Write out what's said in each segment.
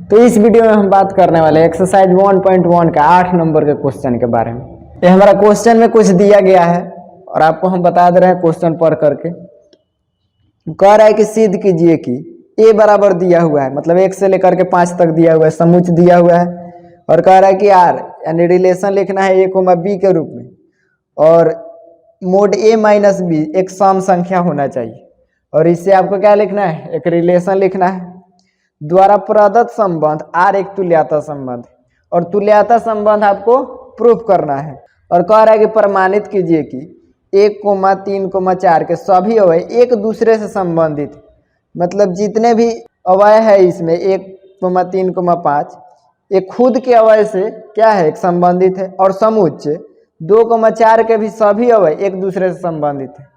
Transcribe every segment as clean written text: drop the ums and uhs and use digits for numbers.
तो इस वीडियो में हम बात करने वाले एक्सरसाइज 1.1 का 8 नंबर के क्वेश्चन के बारे में। ये हमारा क्वेश्चन में कुछ दिया गया है और आपको हम बता दे रहे हैं क्वेश्चन पढ़ करके। कह रहा है कि सिद्ध कीजिए कि a बराबर दिया हुआ है, मतलब 1 से लेकर के 5 तक दिया हुआ है, समुच्चय दिया हुआ है और कह रहा है कि r यानी रिलेशन लिखना है a, b के रूप में और मोड a माइनस b एक सम संख्या होना चाहिए और इससे आपको क्या लिखना है, एक रिलेशन लिखना है द्वारा प्रदत्त संबंध r एक तुल्यता संबंध और तुल्यता संबंध आपको प्रूफ करना है और कह रहा है कि प्रमाणित कीजिए कि 1, 3, 4 के सभी अवयव एक दूसरे से संबंधित, मतलब जितने भी अवयव है इसमें 1, 3, 5 ये खुद के अवयव से क्या है, एक संबंधित है और समुच्चय 2, 4 के भी सभी अवयव एक दूसरे से संबंधित है,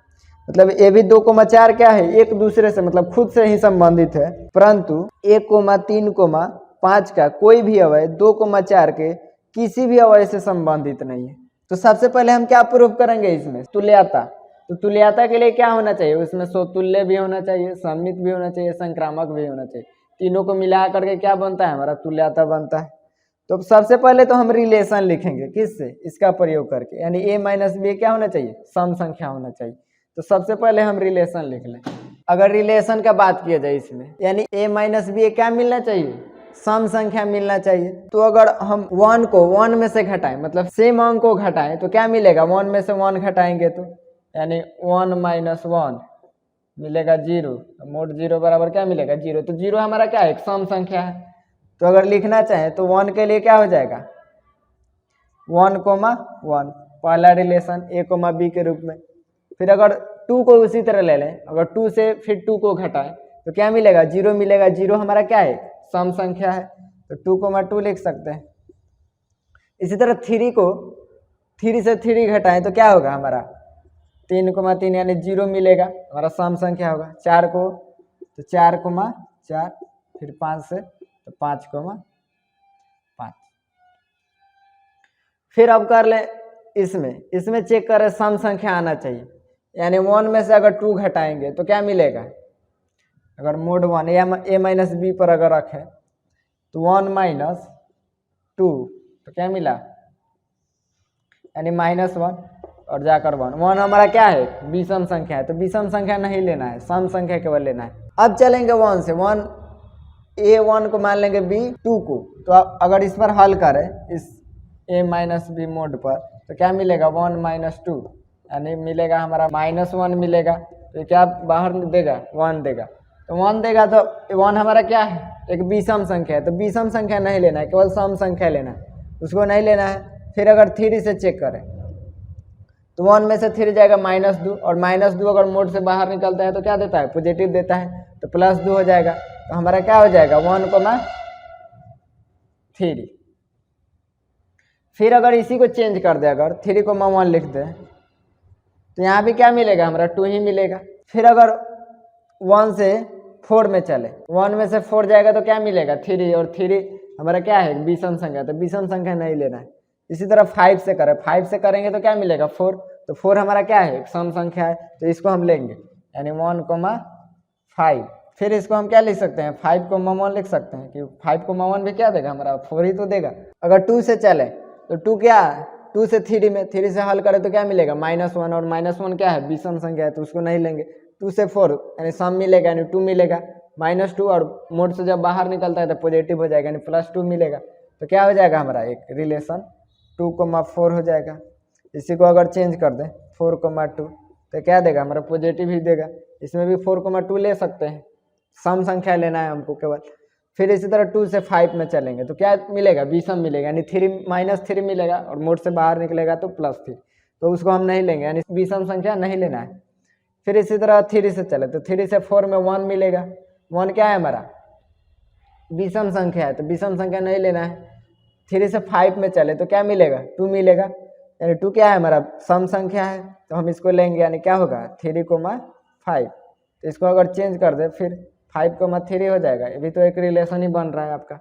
मतलब ये भी 2, 4 क्या है, एक दूसरे से मतलब खुद से ही संबंधित है, परंतु 1, 3, 5 का कोई भी अवयव 2, 4 के किसी भी अवयव से संबंधित नहीं है। तो सबसे पहले हम क्या प्रूफ करेंगे, इसमें तुल्यता। तो तुल्यता के लिए क्या होना चाहिए, उसमें स्वतुल्य भी होना चाहिए, सममित भी होना चाहिए, संक्रामक भी होना चाहिए। तीनों को मिला करके क्या बनता है, हमारा तुल्यता बनता है। तो सबसे पहले तो हम रिलेशन लिखेंगे, किससे, इसका प्रयोग करके, यानी a माइनस बी क्या होना चाहिए, सम संख्या होना चाहिए। तो सबसे पहले हम रिलेशन लिख लें। अगर रिलेशन का बात किया जाए इसमें, यानी a माइनस बी क्या मिलना चाहिए, सम संख्या मिलना चाहिए। तो अगर हम 1 को 1 में से घटाएं, मतलब सेम अंक को घटाएं, तो क्या मिलेगा, 1 में से 1 घटाएंगे तो यानी 1 माइनस 1 मिलेगा 0, मोड 0 बराबर क्या मिलेगा, 0। तो 0 हमारा क्या है, एक सम संख्या है। तो अगर लिखना चाहें तो 1 के लिए क्या हो जाएगा, 1, 1 पहला रिलेशन a, b के रूप में। फिर अगर 2 को उसी तरह ले लें, अगर 2 से फिर 2 को घटाएं तो क्या मिलेगा, 0 मिलेगा। 0 हमारा क्या है, सम संख्या है, तो 2, 2 लिख सकते हैं। इसी तरह 3 को 3 से 3 घटाएं तो क्या होगा, हमारा 3, 3 यानी 0 मिलेगा, हमारा सम संख्या होगा। 4 को तो 4, 4 फिर 5 से तो 5, 5। फिर अब कर ले इसमें चेक करें, सम संख्या आना चाहिए, यानी 1 में से अगर 2 घटाएंगे तो क्या मिलेगा, अगर मोड 1 a माइनस बी पर अगर रखें तो 1 माइनस 2 तो क्या मिला, यानी -1 और जाकर 1 हमारा क्या है, विषम संख्या है। तो विषम संख्या नहीं लेना है, सम संख्या केवल लेना है। अब चलेंगे 1 से, 1 a1 को मान लेंगे b2 को। तो अगर इस पर हल करें इस a माइनस बी मोड पर तो क्या मिलेगा, 1 माइनस 2 यानी मिलेगा हमारा -1 मिलेगा। तो क्या बाहर देगा, 1 देगा। तो 1 देगा तो 1 हमारा क्या है, एक विषम संख्या है। तो विषम संख्या नहीं लेना है, केवल सम संख्या लेना है, उसको नहीं लेना है। फिर अगर 3 से चेक करें तो 1 में से 3 जाएगा -2 और -2 अगर मोड से बाहर निकलता है तो क्या देता है, पॉजिटिव देता है, तो +2 हो जाएगा। तो हमारा क्या हो जाएगा, 1, 3। फिर अगर इसी को चेंज कर दे, अगर 3, 1 लिख दे तो यहाँ भी क्या मिलेगा, हमारा 2 ही मिलेगा। फिर अगर 1 से 4 में चले, 1 में से 4 जाएगा तो क्या मिलेगा, 3 और 3 हमारा क्या है, विषम संख्या, तो विषम संख्या नहीं लेना है। इसी तरह 5 से करें, 5 से करेंगे तो क्या मिलेगा, 4। तो 4 हमारा क्या है, एक सम संख्या है, तो इसको हम लेंगे, यानी 1, 5। फिर इसको हम क्या लिख सकते हैं, 5, 1 लिख सकते हैं कि 5, 1 भी क्या देगा, हमारा 4 ही तो देगा। अगर 2 से चले तो 2 क्या है, 2 से 3 में 3 से हल करें तो क्या मिलेगा, -1 और -1 क्या है, विषम संख्या है, तो उसको नहीं लेंगे। 2 से 4 यानी सम मिलेगा, यानी 2 मिलेगा। -2 और मोड से जब बाहर निकलता है तो पॉजिटिव हो जाएगा, यानी +2 मिलेगा। तो क्या हो जाएगा, हमारा एक रिलेशन 2, 4 हो जाएगा। इसी को अगर चेंज कर दें 4, 2 तो क्या देगा, हमारा पॉजिटिव ही देगा। इसमें भी 4, 2 ले सकते हैं, सम संख्या लेना है हमको केवल। फिर इसी तरह 2 से 5 में चलेंगे तो क्या मिलेगा, विषम मिलेगा, यानी 3 मिलेगा और मोड से बाहर निकलेगा तो +3, तो उसको हम नहीं लेंगे, यानी विषम संख्या नहीं लेना है। फिर इसी तरह 3 से चले तो 3 से 4 में 1 मिलेगा, 1 क्या है, हमारा विषम संख्या है, तो विषम संख्या नहीं लेना है। 3 से 5 में चले तो क्या मिलेगा, 2 मिलेगा, यानी 2 क्या है, हमारा सम संख्या है, तो हम इसको लेंगे, यानी क्या होगा, 3, 5। तो इसको अगर चेंज कर दे फिर 5, 3 हो जाएगा। ये भी तो एक रिलेशन ही बन रहा है आपका।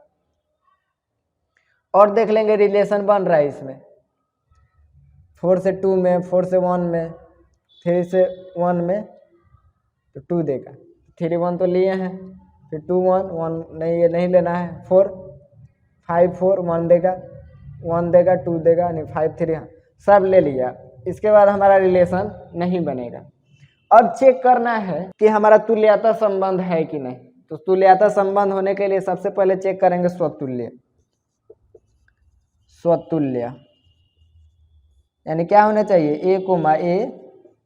और देख लेंगे रिलेशन बन रहा है इसमें 4 से 2 में, 4 से 1 में, 3 से 1 में तो 2 देगा। 3, 1 तो लिए हैं, फिर 2 1 1 नहीं, ये नहीं लेना है, 4 5 4 1 देगा, 1 देगा, 2 देगा, नहीं 5 3, हाँ सब ले लिया। इसके बाद हमारा रिलेशन नहीं बनेगा। अब चेक करना है कि हमारा तुल्यता संबंध है कि नहीं। तो तुल्यता संबंध होने के लिए सबसे पहले चेक करेंगे स्वतुल्य। स्वतुल्य यानी क्या होना चाहिए, A comma A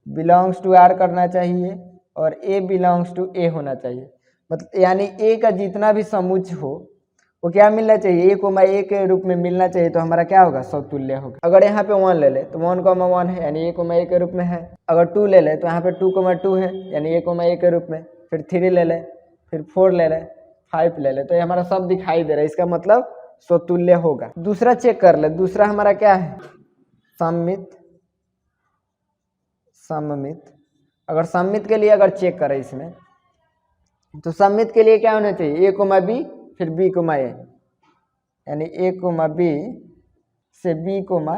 belongs to R करना चाहिए और ए बिलोंग्स टू ए होना चाहिए। मतलब यानी ए का जितना भी समुच्चय हो वो क्या मिलना चाहिए, ए कोमा ए के रूप में मिलना चाहिए। तो हमारा क्या होगा, स्वतुल्य होगा। अगर यहाँ पे 1 ले ले तो 1 कोमा 1 है यानी ए कोमा ए के रूप में है। अगर 2 ले ले तो यहाँ पे 2 कोमा 2 है यानी ए कोमा ए के रूप में। फिर 3 ले ले, फिर 4 ले ले, 5 ले ले, तो ये हमारा सब दिखाई दे रहा है, इसका मतलब स्वतुल्य होगा। दूसरा चेक कर ले, दूसरा हमारा क्या है, सममित। सममित अगर सममित के लिए अगर चेक करें इसमें, तो सममित के लिए क्या होना चाहिए, ए कोमा बी फिर बी कोमा ए, यानी ए कोमा बी से बी कोमा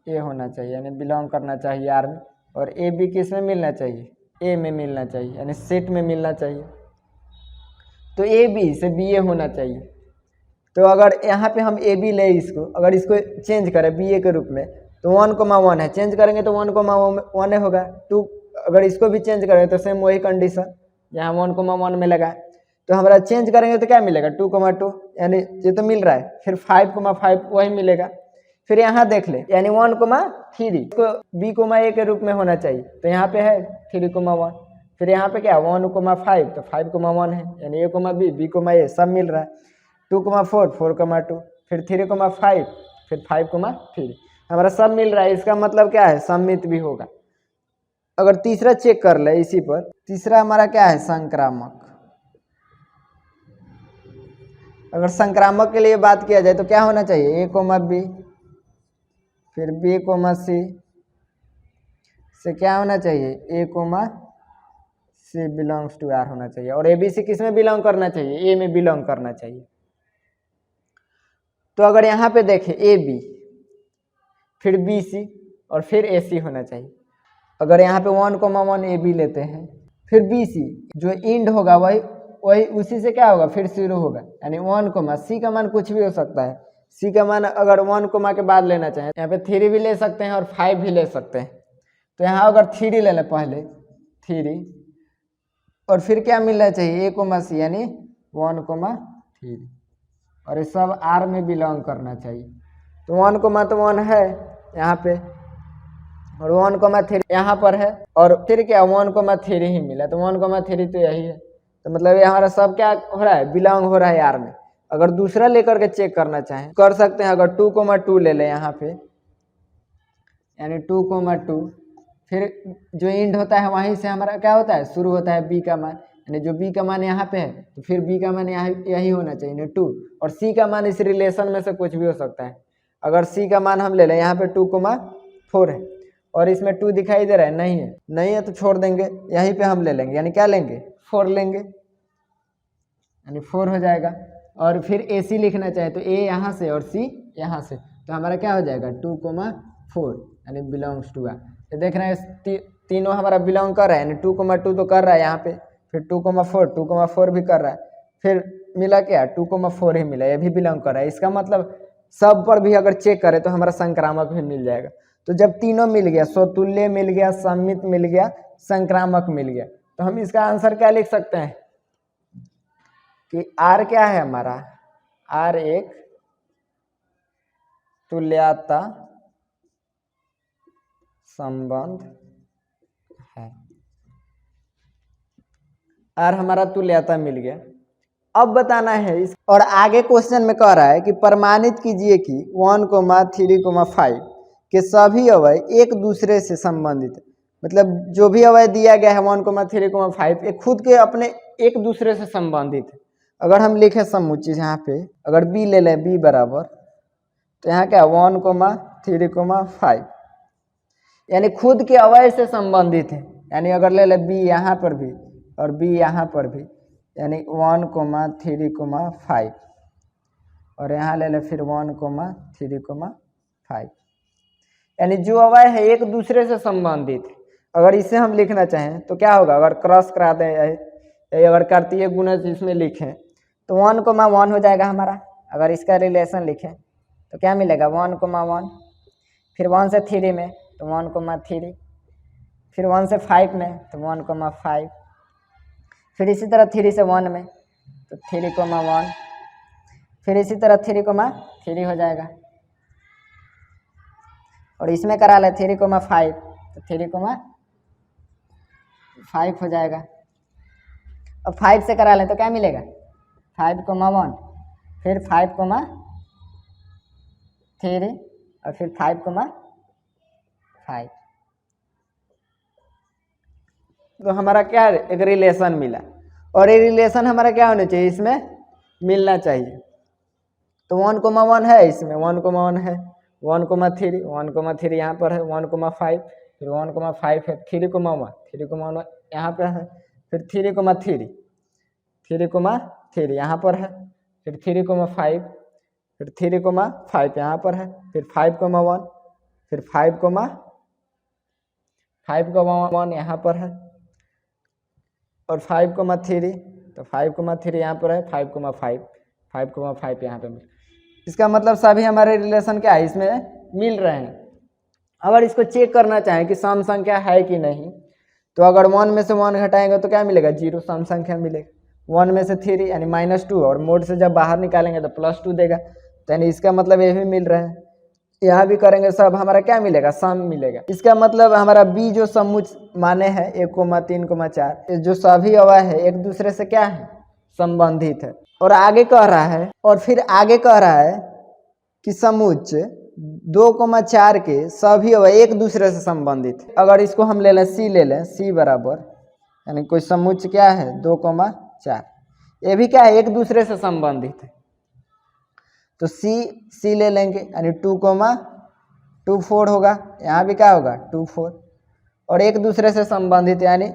ए होना चाहिए, यानी बिलोंग करना चाहिए आर में। और ए बी किस में मिलना चाहिए, ए में मिलना चाहिए, यानी सेट में मिलना चाहिए। तो ए बी से बी ए होना चाहिए। तो अगर यहाँ पे हम ए बी ले इसको, अगर इसको चेंज करें बी ए के रूप में, तो 1 कोमा 1 है, चेंज करेंगे तो 1 कोमा 1 होगा। 2 अगर इसको भी चेंज करें तो सेम वही कंडीशन, यहाँ 1 कोमा 1 में लगा, तो हमारा चेंज करेंगे तो क्या मिलेगा, 2 कोमा 2, यानी ये तो मिल रहा है। फिर 5 कोमा 5 वही मिलेगा। फिर यहाँ देख ले, यानी 1 कोमा 3 इसको बी कोमा ए के रूप में होना चाहिए, तो यहाँ पे है 3 कोमा 1। फिर यहाँ पे क्या 1 कोमा 5, तो 5 कोमा 1 है, यानी ए कोमा बी कोमा ए सब मिल रहा है। 2 कोमा 4 4 कोमा 2, फिर 3 कोमा 5, फिर 5 कोमा 3, हमारा सब मिल रहा है। इसका मतलब क्या है, सममित भी होगा। अगर तीसरा चेक कर ले इसी पर, तीसरा हमारा क्या है, संक्रामक। अगर संक्रामक के लिए बात किया जाए तो क्या होना चाहिए, ए कोमा बी फिर बी कोमा सी से क्या होना चाहिए, A comma C belongs to R होना चाहिए। और ए बी सी किस में बिलोंग करना चाहिए, ए में बिलोंग करना चाहिए। तो अगर यहाँ पे देखें ए बी फिर बी सी और फिर ए सी होना चाहिए। अगर यहाँ पे 1 कोमा 1 ए बी लेते हैं, फिर बी सी जो इंड होगा वही उसी से क्या होगा, फिर शुरू होगा, यानी 1 कोमा सी का मान कुछ भी हो सकता है। सी का मान अगर 1 कोमा के बाद लेना चाहें, यहाँ पे 3 भी ले सकते हैं और 5 भी ले सकते हैं। तो यहाँ अगर 3 ले लें पहले 3, और फिर क्या मिलना चाहिए, ए कोमा सी यानी 1 कोमा 3, और ये सब आर में बिलोंग करना चाहिए। तो 1 कोमा तो 1 है यहाँ पे, और 1 कोमा 3 यहाँ पर है, और फिर क्या 1 कोमा 3 ही मिला, तो 1 कोमा 3 तो यही है। तो मतलब ये हमारा सब क्या हो रहा है, बिलोंग हो रहा है आर में। अगर दूसरा लेकर के चेक करना चाहें कर सकते हैं। अगर 2 कोमा 2 ले लें यहाँ पे, यानी 2 कोमा 2, फिर जो इंड होता है वहीं से हमारा क्या होता है, शुरू होता है बी का मान, यानी जो बी का मान यहाँ पे है तो फिर बी का मान यहाँ यही होना चाहिए 2, और सी का मान इस रिलेशन में से कुछ भी हो सकता है। अगर सी का मान हम ले लें यहाँ पे 2 कोमा 4 है, और इसमें 2 दिखाई दे रहा है, नहीं है तो छोड़ देंगे, यहीं पे हम ले लेंगे, यानी क्या लेंगे, 4 लेंगे, यानी 4 हो जाएगा। और फिर ए सी लिखना चाहे तो ए यहाँ से और सी यहाँ से, तो हमारा क्या हो जाएगा 2 कोमा 4, यानी बिलोंग्स टू आर। ये देख रहे हैं तीनों हमारा बिलोंग कर रहा है, यानी 2 कोमा 2 तो कर रहा है यहाँ पे, फिर 2 कोमा 4 भी कर रहा है, फिर मिला क्या 2 कोमा 4 ही मिला, ये भी बिलोंग कर रहा है। इसका मतलब सब पर भी अगर चेक करें तो हमारा संक्रामक भी मिल जाएगा। तो जब तीनों मिल गया, स्वतुल्य मिल गया, सममित मिल गया, संक्रामक मिल गया, तो हम इसका आंसर क्या लिख सकते हैं कि आर क्या है हमारा, आर एक तुल्यता संबंध है। आर हमारा तुल्यता मिल गया। अब बताना है इस, और आगे क्वेश्चन में कह रहा है कि प्रमाणित कीजिए कि 1 कोमा 3 कोमा 5 के सभी अवयव एक दूसरे से संबंधित है। मतलब जो भी अवयव दिया गया है 1 कोमा 3 कोमा 5 ये खुद के अपने एक दूसरे से संबंधित है। अगर हम लिखे समुच्चय यहाँ पे, अगर बी ले लें बी बराबर, तो यहाँ क्या 1 कोमा 3 कोमा 5, यानी खुद के अवयव से संबंधित है। यानी अगर ले लें बी यहाँ पर भी और बी यहाँ पर भी, यानी 1 कोमा 3 कोमा 5, और यहाँ ले लें फिर 1 कोमा 3 कोमा 5, यानी जो अवयव है एक दूसरे से संबंधित है। अगर इसे हम लिखना चाहें तो क्या होगा, अगर क्रॉस करा दें ये अगर कार्तीय गुणज इसमें लिखें तो 1,1 हो जाएगा हमारा। अगर इसका रिलेशन लिखें तो क्या मिलेगा 1,1, फिर 1 से 3 में तो 1,3, फिर 1 से 5 में तो 1,5, फिर इसी तरह 3 से 1 में तो 3,1, फिर इसी तरह 3,3 हो जाएगा। और इसमें करा ले 3,5 तो 3,5 हो जाएगा। अब 5 से करा लें तो क्या मिलेगा 5,1, फिर 5,3 और फिर 5,5। तो हमारा क्या एक रिलेशन मिला, और ये रिलेशन हमारा क्या होना चाहिए, इसमें मिलना चाहिए। तो 1,1 है, इसमें 1,1 है, 1,3 यहाँ पर है, 1,5 फिर 1,5 है, 3,1 यहाँ पर है, फिर 3,3 यहाँ पर है, फिर 3,5 फिर 3,5 यहाँ पर है, फिर 5,1 फिर 5,1 यहाँ पर है, और 5,3 तो 5,3 यहाँ पर है, 5,5 यहाँ पे मिल। इसका मतलब सभी हमारे रिलेशन क्या है, इसमें मिल रहे हैं। अगर इसको चेक करना चाहें कि सम संख्या है कि नहीं, तो अगर 1 में से 1 घटाएंगे तो क्या मिलेगा 0 सम संख्या मिलेगा। 1 में से 3 यानी -2, और मोड से जब बाहर निकालेंगे तो +2 देगा, तो यानी इसका मतलब ये भी मिल रहा है। यहाँ भी करेंगे सब हमारा क्या मिलेगा सम मिलेगा। इसका मतलब हमारा बी जो समुच्च माने हैं 1,3,4 ये जो सभी अवयव है एक दूसरे से क्या है संबंधित है। और आगे कह रहा है, और फिर आगे कह रहा है कि समुच्च 2,4 के सभी अवयव एक दूसरे से संबंधित है। अगर इसको हम ले लें सी, ले लें सी बराबर यानी कोई समुच्च क्या है 2,4, ये भी क्या है एक दूसरे से संबंधित है। तो सी ले लेंगे यानी 2,24 होगा, यहाँ भी क्या होगा 24, और एक दूसरे से संबंधित यानी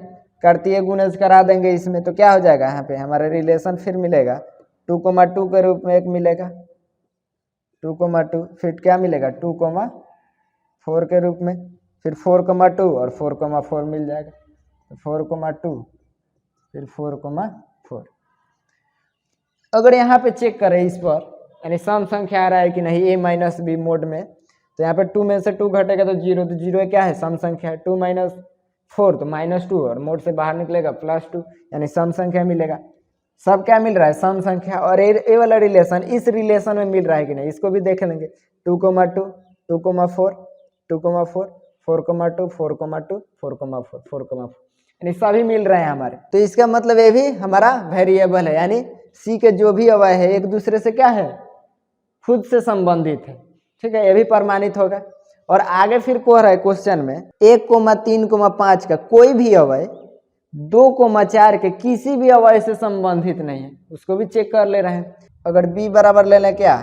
कार्तीय गुणज करा देंगे इसमें, तो क्या हो जाएगा यहाँ पे हमारा रिलेशन फिर मिलेगा 2,2 के रूप में एक मिलेगा 2,2, फिर क्या मिलेगा 2,4 के रूप में, फिर 4,2 और 4,4 मिल जाएगा, तो 4,2 फिर 4,4। अगर यहाँ पे चेक करें इस पर यानी सम संख्या आ रहा है कि नहीं a-b मोड में, तो यहाँ पे 2 में से 2 घटेगा तो 0, तो 0 क्या है सम संख्या है, 2 - 4 तो -2, और मोड से बाहर निकलेगा +2 यानी सम संख्या मिलेगा। सब क्या मिल रहा है सम संख्या, और ये वाला रिलेशन इस रिलेशन में मिल रहा है कि नहीं इसको भी देख लेंगे 2,2 2,4 2,4 4,2 4,2 4,4 4,4 यानी सभी मिल रहे हैं हमारे। तो इसका मतलब ये भी हमारा वेरिएबल है, यानी सी के जो भी अवयव है एक दूसरे से क्या है खुद से संबंधित है। ठीक है, ये भी प्रमाणित होगा। और आगे फिर कह रहा है क्वेश्चन में 1,3,5 का कोई भी अवयव 2,4 के किसी भी अवयव से संबंधित नहीं है, उसको भी चेक कर ले रहे हैं। अगर b बराबर ले लें क्या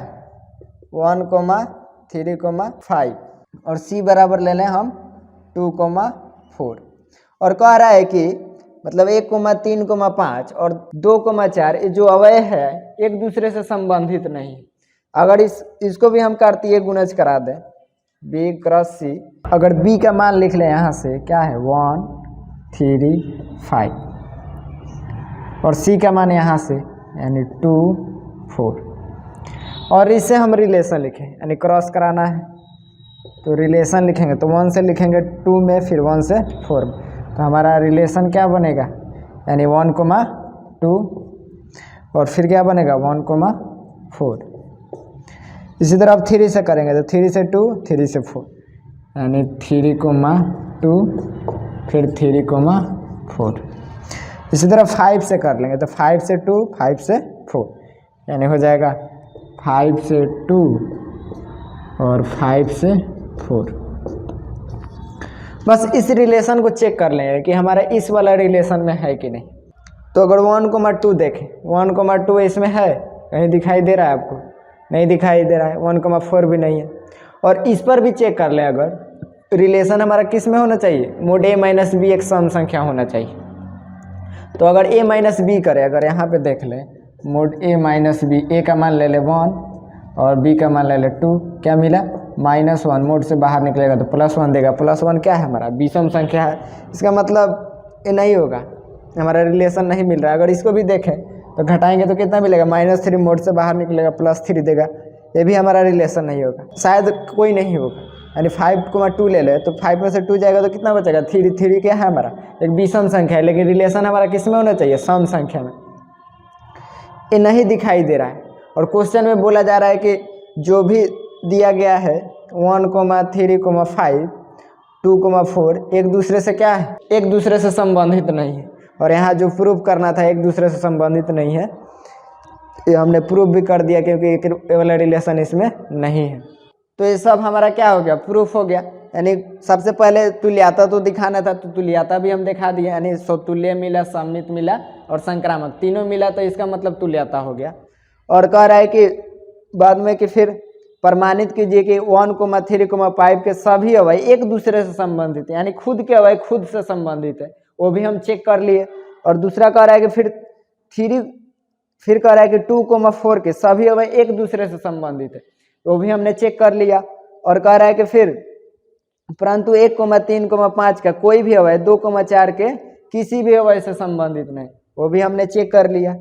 1,3,5 और c बराबर ले लें हम 2,4, और कह रहा है कि मतलब 1,3,5 और 2,4 ये जो अवयव है एक दूसरे से संबंधित नहीं है। अगर इसको भी हम कार्तीय गुणज करा दें b क्रॉस c, अगर b का मान लिख लें यहाँ से क्या है 1,3,5 और c का मान यहाँ से यानी 2,4, और इससे हम रिलेशन लिखें यानी क्रॉस कराना है, तो रिलेशन लिखेंगे तो 1 से लिखेंगे 2 में, फिर 1 से 4 में, तो हमारा रिलेशन क्या बनेगा यानी 1,2 और फिर क्या बनेगा 1,4। इसी तरह अब 3 से करेंगे तो 3 से 2 3 से 4 यानी 3,2 फिर 3,4। इसी तरह 5 से कर लेंगे तो 5 से 2 5 से 4 यानी हो जाएगा 5 से 2 और 5 से 4। बस इस रिलेशन को चेक कर लेंगे कि हमारा इस वाला रिलेशन में है कि नहीं। तो अगर 1,2 देखें 1,2 इसमें है, कहीं दिखाई दे रहा है आपको, नहीं दिखाई दे रहा है, 1,4 भी नहीं है। और इस पर भी चेक कर लें अगर रिलेशन हमारा किस में होना चाहिए मोड a-b एक सम संख्या होना चाहिए। तो अगर a-b करें, अगर यहाँ पे देख लें मोड a-b, a का मान ले ले 1 और b का मान ले ले 2, क्या मिला -1, मोड से बाहर निकलेगा तो +1 देगा, +1 क्या है हमारा विषम संख्या है, इसका मतलब ये नहीं होगा हमारा रिलेशन नहीं मिल रहा है। अगर इसको भी देखें तो घटाएंगे तो कितना मिलेगा, -3 मोड से बाहर निकलेगा, +3 देगा, ये भी हमारा रिलेशन नहीं होगा, शायद कोई नहीं होगा। यानी 5,2 ले ले तो 5 में से 2 जाएगा तो कितना बचेगा, 3। 3 क्या है हमारा, एक विषम संख्या है, लेकिन रिलेशन हमारा किस में होना चाहिए, सम संख्या में। ये नहीं दिखाई दे रहा है। और क्वेश्चन में बोला जा रहा है कि जो भी दिया गया है 1, 3, 5, 2, 4 एक दूसरे से क्या है, एक दूसरे से संबंधित नहीं है। और यहाँ जो प्रूव करना था एक दूसरे से संबंधित नहीं है, ये हमने प्रूव भी कर दिया क्योंकि एक वाला रिलेशन इसमें नहीं है। तो ये सब हमारा क्या हो गया, प्रूफ हो गया। यानी सबसे पहले तुल्यता तो दिखाना था, तो तुल्यता भी हम दिखा दिए, यानी स्वतुल्य मिला, सममित मिला और संक्रामक तीनों मिला, तो इसका मतलब तुल्यता हो गया। और कह रहा है कि बाद में कि फिर प्रमाणित कीजिए कि 1, 3, 5 के सभी अवयव एक दूसरे से संबंधित है, यानी खुद के अवयव खुद से संबंधित है, वो भी हम चेक कर लिए। और दूसरा कह रहा है कि फिर कह रहा है कि 2, 4 के सभी अवयव एक दूसरे से संबंधित है, वो भी हमने चेक कर लिया। और कह रहा है कि फिर परंतु 1, 3, 5 का कोई भी अवयव 2, 4 के किसी भी अवयव से संबंधित नहीं, वो भी हमने चेक कर लिया।